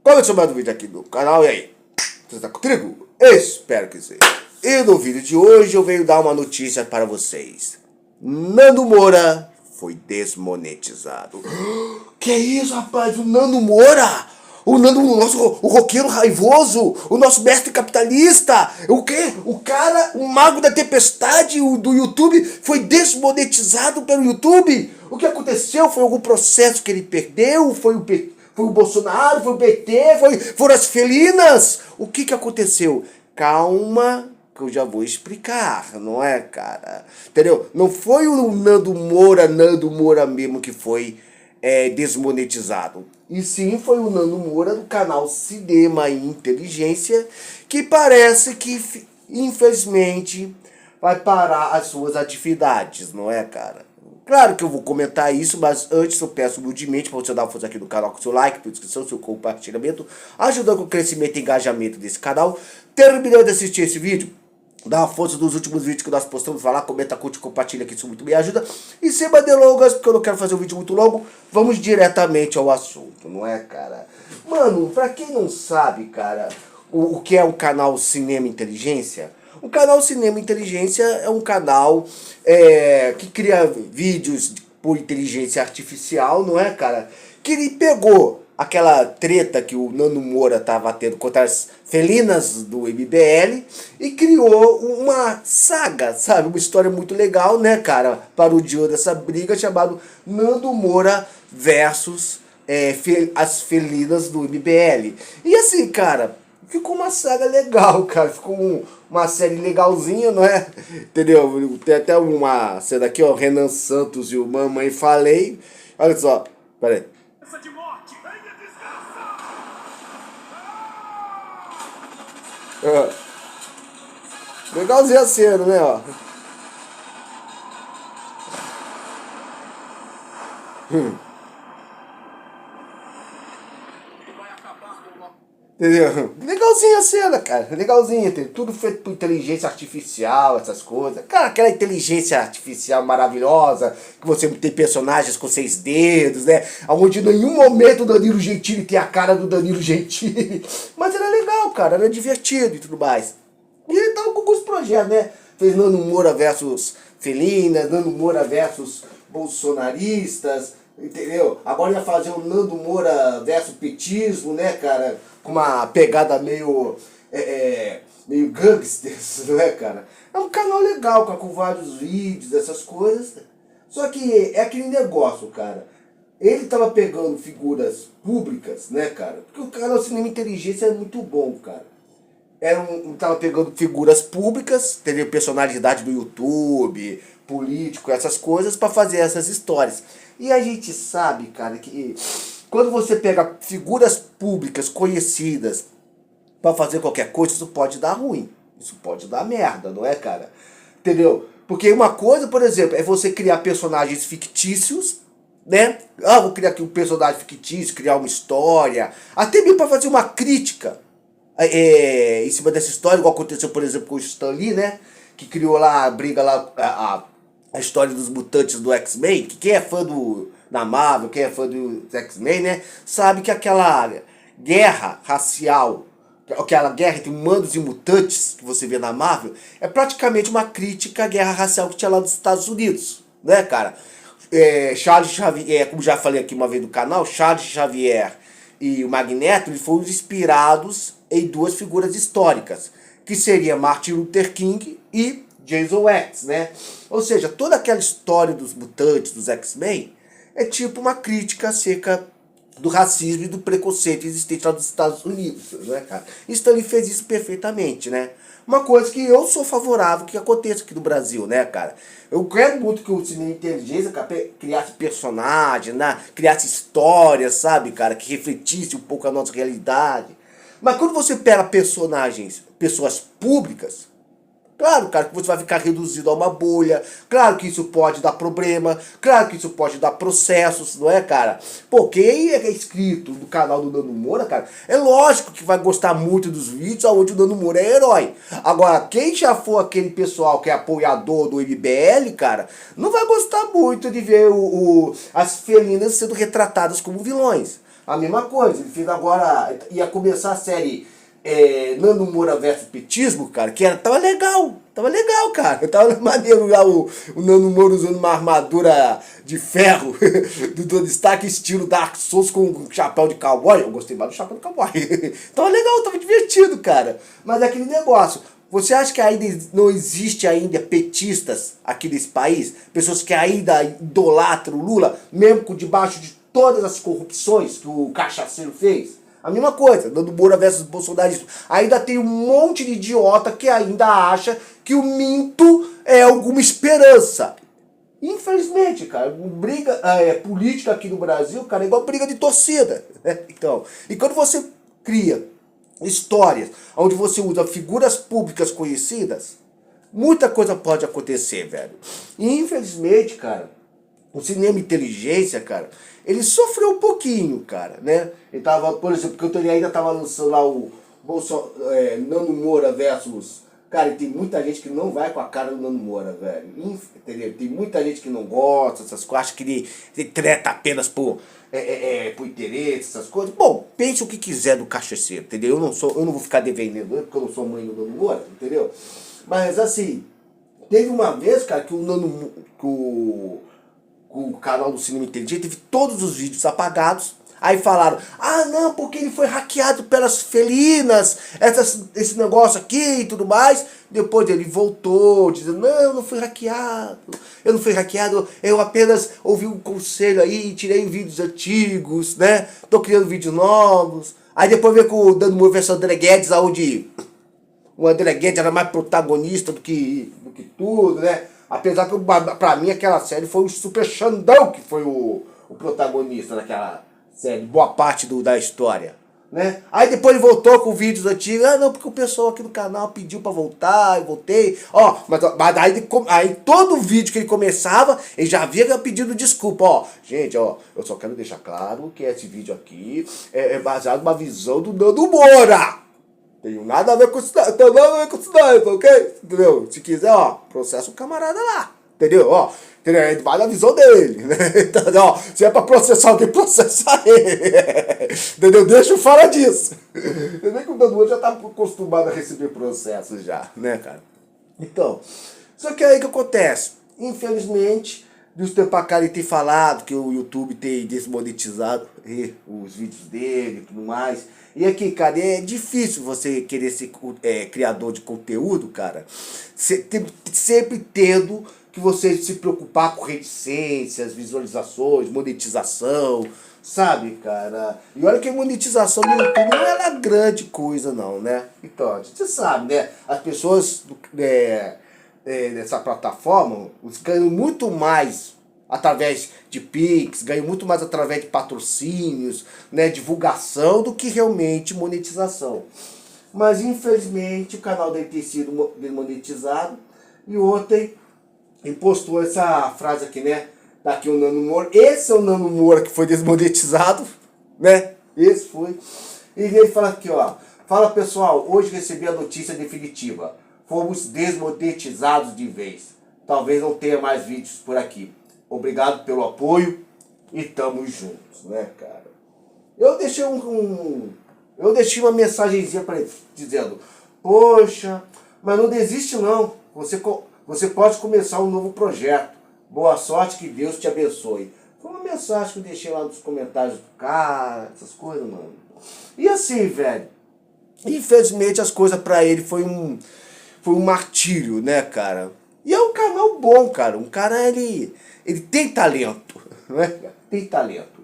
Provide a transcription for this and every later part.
Começou mais um vídeo aqui no canal, e aí? Você está comigo? Espero que sim. E no vídeo de hoje eu venho dar uma notícia para vocês. Nando Moura foi desmonetizado. Que isso, rapaz? O Nando Moura? O Nando, o roqueiro raivoso, o nosso mestre capitalista, o quê? O cara, o mago da tempestade do YouTube foi desmonetizado pelo YouTube? O que aconteceu? Foi algum processo que ele perdeu? Foi o Bolsonaro? Foi o PT? Foram as felinas? O que aconteceu? Calma, que eu já vou explicar, não é, cara? Entendeu? Não foi o Nando Moura mesmo que foi desmonetizado. E sim, foi o Nando Moura do canal Cinema e Inteligência, que parece que, infelizmente, vai parar as suas atividades, não é, cara? Claro que eu vou comentar isso, mas antes eu peço humildemente para você dar uma força aqui no canal com seu like, sua inscrição, seu compartilhamento, ajudando com o crescimento e engajamento desse canal. Terminando de assistir esse vídeo, dá uma força dos últimos vídeos que nós postamos, vai lá, comenta, curte, compartilha, que isso muito me ajuda. E sem mais delongas, porque eu não quero fazer um vídeo muito longo, vamos diretamente ao assunto, não é, cara? Mano, pra quem não sabe, cara, o que é o canal Cinema Inteligência, o canal Cinema Inteligência é um canal que cria vídeos por inteligência artificial, não é, cara? Que ele pegou aquela treta que o Nando Moura tava tendo contra as felinas do MBL e criou uma saga, sabe? Uma história muito legal, né, cara? Parodiou dessa briga chamado Nando Moura versus as felinas do MBL. E assim, cara, ficou uma saga legal, cara. Ficou uma série legalzinha, não é? Entendeu? Tem até uma cena aqui, ó. Renan Santos e o Mamãe Falei. Olha só, peraí. Legalzinho a cena, né, ó. Entendeu? Legalzinho a cena, cara. Legalzinho, tem tudo feito por inteligência artificial, essas coisas. Cara, aquela inteligência artificial maravilhosa, que você tem personagens com 6 dedos, né? Onde em nenhum momento o Danilo Gentili tem a cara do Danilo Gentili. Mas era legal, cara, era divertido e tudo mais. E ele tava com alguns projetos, né? Fez Nando Moura versus Felinas, Nando Moura versus bolsonaristas, entendeu? Agora ia fazer o Nando Moura versus petismo, né, cara? Com uma pegada meio gangsters, né, cara? É um canal legal, cara, com vários vídeos, essas coisas. Só que é aquele negócio, cara. Ele tava pegando figuras públicas, né, cara? Porque o canal Cinema Inteligência é muito bom, cara. Tava pegando figuras públicas, entendeu? Personalidade do YouTube, político, essas coisas, pra fazer essas histórias. E a gente sabe, cara, que quando você pega figuras públicas conhecidas pra fazer qualquer coisa, isso pode dar ruim. Isso pode dar merda, não é, cara? Entendeu? Porque uma coisa, por exemplo, é você criar personagens fictícios, né? Ah, vou criar aqui um personagem fictício, criar uma história, até mesmo pra fazer uma crítica em cima dessa história, igual aconteceu, por exemplo, com o Stan Lee, né? Que criou lá a briga lá, a história dos mutantes do X-Men, que quem é fã da Marvel, quem é fã dos X-Men, né? Sabe que aquela guerra racial, aquela guerra entre humanos e mutantes que você vê na Marvel, é praticamente uma crítica à guerra racial que tinha lá nos Estados Unidos, né, cara? Charles Xavier, como já falei aqui uma vez no canal, Charles Xavier e o Magneto, eles foram inspirados em duas figuras históricas, que seria Martin Luther King e Jason X, né? Ou seja, toda aquela história dos mutantes, dos X-Men, é tipo uma crítica acerca do racismo e do preconceito existente lá dos Estados Unidos, né, cara? Stanley fez isso perfeitamente, né? Uma coisa que eu sou favorável que aconteça aqui no Brasil, né, cara? Eu quero muito que o Cinema Inteligência, cara, criasse personagens, né? Criasse histórias, sabe, cara? Que refletisse um pouco a nossa realidade. Mas quando você pega personagens, pessoas públicas, claro, cara, que você vai ficar reduzido a uma bolha. Claro que isso pode dar problema. Claro que isso pode dar processos, não é, cara? Pô, quem é inscrito no canal do Nando Moura, cara, é lógico que vai gostar muito dos vídeos onde o Nando Moura é herói. Agora, quem já for aquele pessoal que é apoiador do MBL, cara, não vai gostar muito de ver as felinas sendo retratadas como vilões. A mesma coisa, ele fez agora, ia começar a série Nando Moura versus Petismo, cara, que tava legal, cara. Tava maneiro lá o Nando Moura usando uma armadura de ferro do destaque estilo Dark Souls com um chapéu de cowboy. Eu gostei mais do chapéu de cowboy. Tava legal, tava divertido, cara. Mas é aquele negócio. Você acha que ainda não existe ainda petistas aqui nesse país? Pessoas que ainda idolatram o Lula, mesmo com debaixo de todas as corrupções que o cachaceiro fez? A mesma coisa, Nando Moura versus bolsonarismo. Ainda tem um monte de idiota que ainda acha que o minto é alguma esperança. Infelizmente, cara, briga política aqui no Brasil, cara, é igual briga de torcida. Né? Então, e quando você cria histórias onde você usa figuras públicas conhecidas, muita coisa pode acontecer, velho. E infelizmente, cara, o cinema inteligência, cara, ele sofreu um pouquinho, cara, né? Ele tava, por exemplo, porque eu ainda tava lançando lá o Nando Moura versus... Cara, e tem muita gente que não vai com a cara do Nando Moura, velho. Entendeu? Tem muita gente que não gosta dessas coisas, acha que ele treta apenas por interesse, essas coisas. Bom, pense o que quiser do cachaceiro, entendeu? Eu não vou ficar devendo ele, porque eu não sou mãe do Nando Moura, entendeu? Mas assim, teve uma vez, cara, que o canal do Cinema Inteligente teve todos os vídeos apagados. Aí falaram, ah não, porque ele foi hackeado pelas felinas, esse negócio aqui e tudo mais. Depois ele voltou, dizendo, não, eu não fui hackeado, eu apenas ouvi um conselho aí, tirei vídeos antigos, né? Tô criando vídeos novos. Aí depois veio com o Dando Moura versão André Guedes, onde o André Guedes era mais protagonista do que tudo, né? Apesar que pra mim aquela série foi o Super Xandão que foi o protagonista daquela série, boa parte da história, né? Aí depois ele voltou com vídeos antigos, não, porque o pessoal aqui do canal pediu pra voltar, eu voltei, mas aí todo vídeo que ele começava, ele já havia pedido desculpa, gente, eu só quero deixar claro que esse vídeo aqui é baseado numa visão do Nando Moura, tenho nada a ver com isso, ok? Entendeu? Se quiser, processa o camarada lá. Entendeu? Ele vai na visão dele, né? Então, se é pra processar alguém, processa ele. Entendeu? Deixa eu falar disso. Entendeu que o Nando Moura já tá acostumado a receber processos já, né, cara? Então, só que aí que acontece? Infelizmente, de uns tempos pra cá ele tem falado que o YouTube tem desmonetizado os vídeos dele e tudo mais. E aqui, cara, é difícil você querer ser criador de conteúdo, cara, sempre tendo que você se preocupar com reticências, visualizações, monetização, sabe, cara? E olha que a monetização do YouTube não é uma grande coisa, não, né? Então, a gente sabe, né? As pessoas dessa plataforma ganham muito mais através de Pix, ganham muito mais através de patrocínios, né, divulgação, do que realmente monetização. Mas, infelizmente, o canal dele tem sido desmonetizado. E ontem ele postou essa frase aqui, né? Daqui o Nando Moura. Esse é o Nando Moura que foi desmonetizado, né? Esse foi. E ele fala aqui, fala pessoal, hoje recebi a notícia definitiva. Fomos desmonetizados de vez. Talvez não tenha mais vídeos por aqui. Obrigado pelo apoio e tamo juntos, né, cara? Eu deixei uma mensagenzinha para ele, dizendo, poxa, mas não desiste não. Você pode começar um novo projeto. Boa sorte, que Deus te abençoe. Foi uma mensagem que eu deixei lá nos comentários do cara, essas coisas, mano. E assim, velho, infelizmente as coisas pra ele foi um martírio, né, cara? E é um canal bom, cara. Um cara, ele tem talento, né? Tem talento.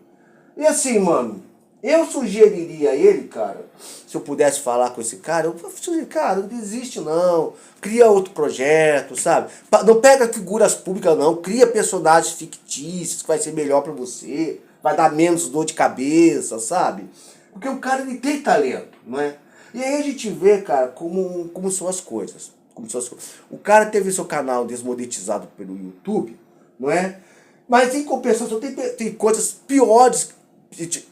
E assim, mano, eu sugeriria a ele, cara, se eu pudesse falar com esse cara, eu sugeriria, cara, não desiste não, cria outro projeto, sabe? Não pega figuras públicas não, cria personagens fictícios que vai ser melhor pra você, vai dar menos dor de cabeça, sabe? Porque o cara, ele tem talento, não é? E aí a gente vê, cara, como são as coisas. O cara teve seu canal desmonetizado pelo YouTube, não é? Mas em compensação tem coisas piores,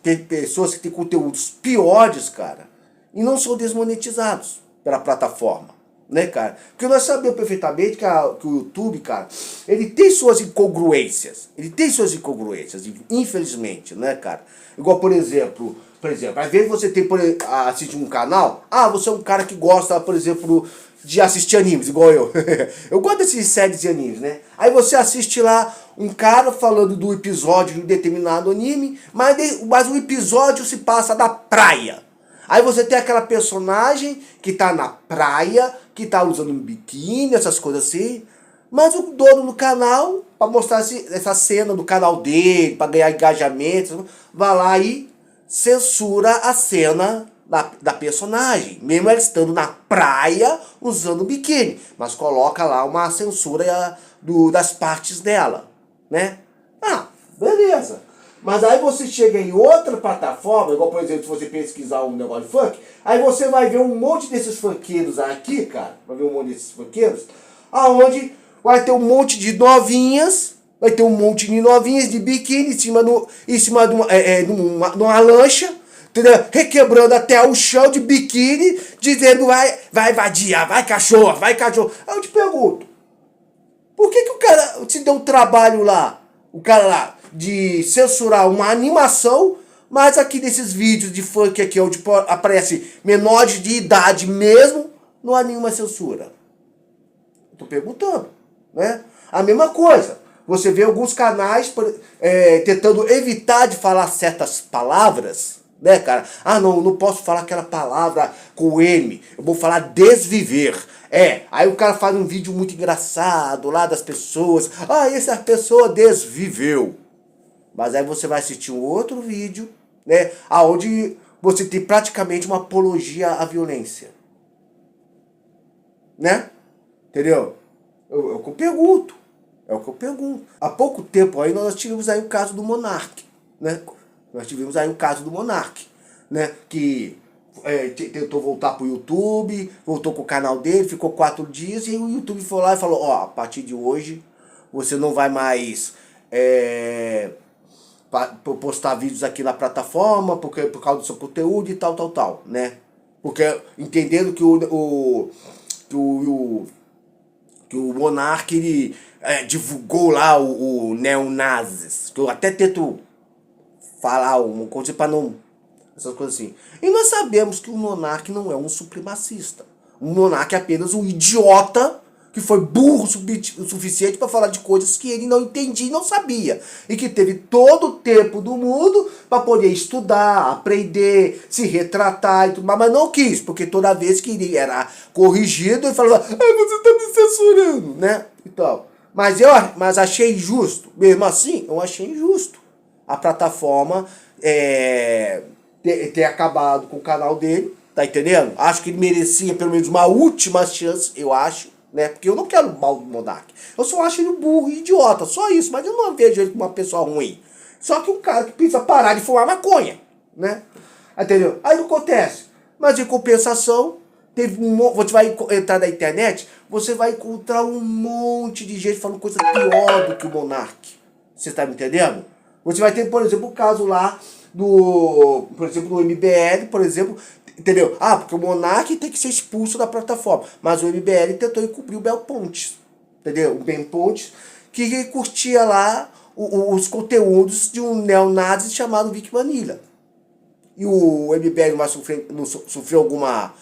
tem pessoas que têm conteúdos piores, cara, e não são desmonetizados pela plataforma, né, cara? Porque nós sabemos perfeitamente que o YouTube, cara, ele tem suas incongruências. Ele tem suas incongruências, infelizmente, né, cara? Igual, por exemplo, às vezes você tem, assiste um canal, você é um cara que gosta, por exemplo, de assistir animes, igual eu. Eu gosto dessas séries de animes, né? Aí você assiste lá um cara falando do episódio de um determinado anime, mas o episódio se passa na praia. Aí você tem aquela personagem que tá na praia, que tá usando um biquíni, essas coisas assim. Mas o dono do canal, pra mostrar essa cena do canal dele, pra ganhar engajamento, vai lá e censura a cena da personagem. Mesmo ela estando na praia usando biquíni. Mas coloca lá uma censura das partes dela, né? Beleza. Mas aí você chega em outra plataforma, igual por exemplo, se você pesquisar um negócio de funk, aí você vai ver um monte desses funkeiros aqui, cara, vai ver um monte desses funkeiros, aonde vai ter um monte de novinhas, de biquíni em cima de uma lancha, entendeu? Requebrando até o chão de biquíni, dizendo vai vadia, vai cachorro. Aí eu te pergunto, por que o cara te deu um trabalho lá, o cara lá, de censurar uma animação, mas aqui nesses vídeos de funk aqui, onde aparece menores de idade mesmo, não há nenhuma censura? Tô perguntando, né? A mesma coisa, você vê alguns canais tentando evitar de falar certas palavras, né, cara? Não posso falar aquela palavra com M, eu vou falar desviver. Aí o cara faz um vídeo muito engraçado lá das pessoas, essa pessoa desviveu. Mas aí você vai assistir um outro vídeo, né, onde você tem praticamente uma apologia à violência. Né? Entendeu? É o que eu pergunto. Há pouco tempo aí nós tivemos aí o caso do Monark, né? Né? Que tentou voltar pro YouTube, voltou com o canal dele, ficou 4 dias e o YouTube foi lá e falou, a partir de hoje você não vai mais postar vídeos aqui na plataforma por causa do seu conteúdo e tal, né? Porque entendendo que o Monark ele, divulgou lá o neonazis, que eu até tento falar uma coisa para não... essas coisas assim. E nós sabemos que o Monark não é um supremacista. O Monark é apenas um idiota que foi burro o suficiente para falar de coisas que ele não entendia e não sabia. E que teve todo o tempo do mundo para poder estudar, aprender, se retratar e tudo mais, mas não quis, porque toda vez que ele era corrigido, ele falava, você está me censurando, né? Então, mas achei injusto. Mesmo assim, eu achei injusto a plataforma ter acabado com o canal dele, tá entendendo? Acho que ele merecia pelo menos uma última chance, eu acho, né? Porque eu não quero mal do Monark. Eu só acho ele burro e idiota, só isso. Mas eu não vejo ele como uma pessoa ruim. Só que um cara que precisa parar de fumar maconha, né? Entendeu? Aí não acontece. Mas em compensação, você vai entrar na internet, você vai encontrar um monte de gente falando coisa pior do que o Monark. Você tá me entendendo? Você vai ter, por exemplo, o caso lá do MBL, por exemplo, entendeu? Porque o Monark tem que ser expulso da plataforma. Mas o MBL tentou encobrir o Bel Pontes, entendeu? O Ben Pontes, que curtia lá os conteúdos de um neonazi chamado Vic Vanilla. E o MBL não sofreu alguma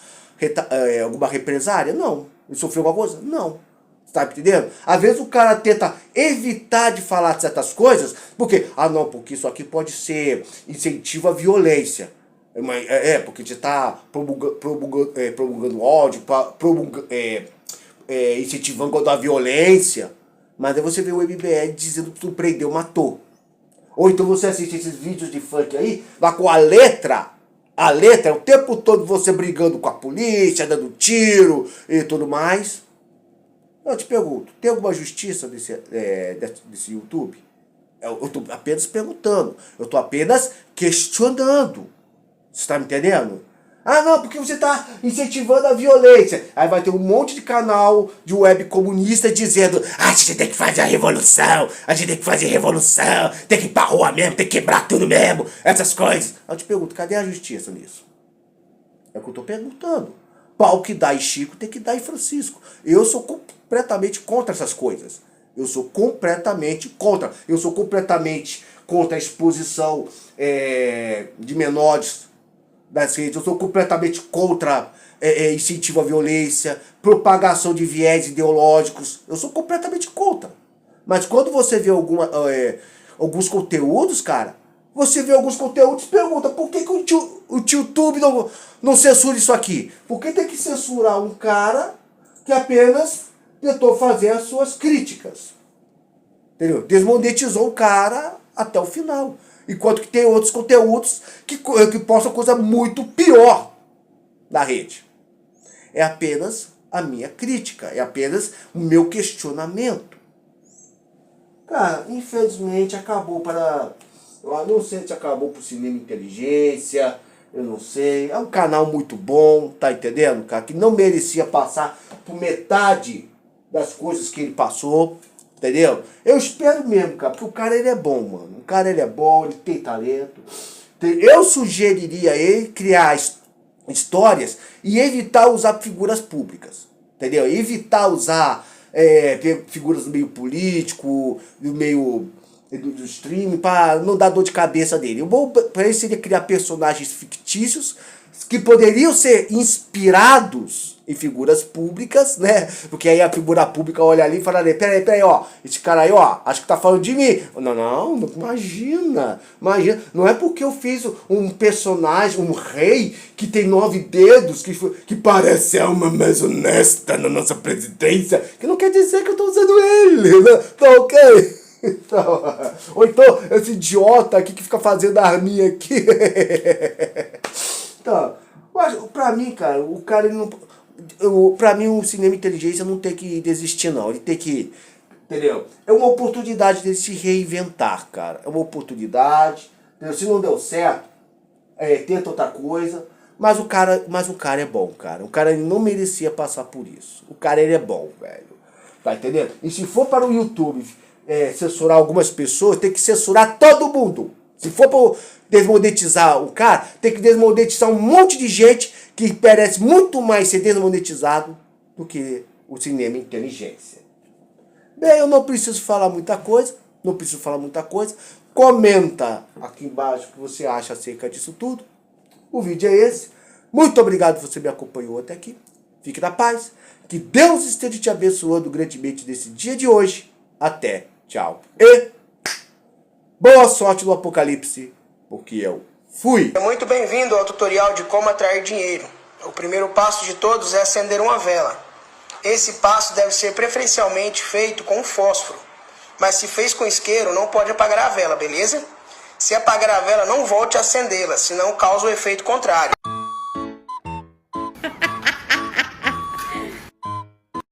represária? Não. Ele sofreu alguma coisa? Não. Tá entendendo? Às vezes o cara tenta evitar de falar certas coisas, porque, porque isso aqui pode ser incentivo à violência. Porque você está promulgando ódio, incentivando a violência. Mas aí você vê o MBL dizendo que tu prendeu, matou. Ou então você assiste esses vídeos de funk aí, lá com a letra, o tempo todo você brigando com a polícia, dando tiro e tudo mais. Eu te pergunto, tem alguma justiça desse YouTube? Eu estou apenas perguntando, eu estou apenas questionando. Você está me entendendo? Não, porque você está incentivando a violência. Aí vai ter um monte de canal de web comunista dizendo a gente tem que fazer a revolução, tem que ir pra rua mesmo, tem que quebrar tudo mesmo, essas coisas. Eu te pergunto, cadê a justiça nisso? É o que eu estou perguntando. pau que dá em Chico tem que dar em Francisco. Eu sou completamente contra essas coisas. Eu sou completamente contra. Eu sou completamente contra a exposição de menores das redes. Eu sou completamente contra incentivo à violência, propagação de viés ideológicos. Eu sou completamente contra. Mas quando você vê alguns conteúdos, cara, você vê alguns conteúdos e pergunta por que o YouTube não censura isso aqui? Por que tem que censurar um cara que apenas tentou fazer as suas críticas? Entendeu? Desmonetizou o cara até o final. Enquanto que tem outros conteúdos que postam coisa muito pior na rede. É apenas a minha crítica, é apenas o meu questionamento. Cara, infelizmente acabou para... Eu não sei se acabou pro Cinema Inteligência, eu não sei. É um canal muito bom, tá entendendo, cara? Que não merecia passar por metade das coisas que ele passou, entendeu? Eu espero mesmo, cara, porque o cara ele é bom, mano. O cara ele é bom, ele tem talento. Eu sugeriria ele criar histórias e evitar usar figuras públicas, entendeu? Evitar usar figuras do meio político, do meio do streaming, para não dar dor de cabeça dele. O bom para ele seria criar personagens fictícios que poderiam ser inspirados em figuras públicas, né? Porque aí a figura pública olha ali e fala ali, peraí, ó, esse cara aí, ó, acho que tá falando de mim. Não, imagina, não é porque eu fiz um personagem, um rei que tem 9 dedos, que parece alma mais honesta na nossa presidência, que não quer dizer que eu tô usando ele, né? Tá ok? Então, ou então, esse idiota aqui que fica fazendo a arminha aqui. Então, pra mim, cara, o cara ele não... Pra mim, o Cinema Inteligência não tem que desistir, não. Ele tem que... Entendeu? É uma oportunidade dele se reinventar, cara. É uma oportunidade. Entendeu? Se não deu certo, tenta outra coisa. Mas o cara é bom, cara. O cara ele não merecia passar por isso. O cara ele é bom, velho. Tá entendendo? E se for para o YouTube censurar algumas pessoas, tem que censurar todo mundo. Se for para desmonetizar o cara, tem que desmonetizar um monte de gente que merece muito mais ser desmonetizado do que o Cinema Inteligência. Bem, eu não preciso falar muita coisa. Comenta aqui embaixo o que você acha acerca disso tudo. O vídeo é esse. Muito obrigado por você me acompanhou até aqui. Fique na paz. Que Deus esteja te abençoando grandemente nesse dia de hoje. Até. Tchau. E boa sorte no apocalipse, porque eu fui. Muito bem-vindo ao tutorial de como atrair dinheiro. O primeiro passo de todos é acender uma vela. Esse passo deve ser preferencialmente feito com fósforo. Mas se fez com isqueiro, não pode apagar a vela, beleza? Se apagar a vela, não volte a acendê-la, senão causa o efeito contrário.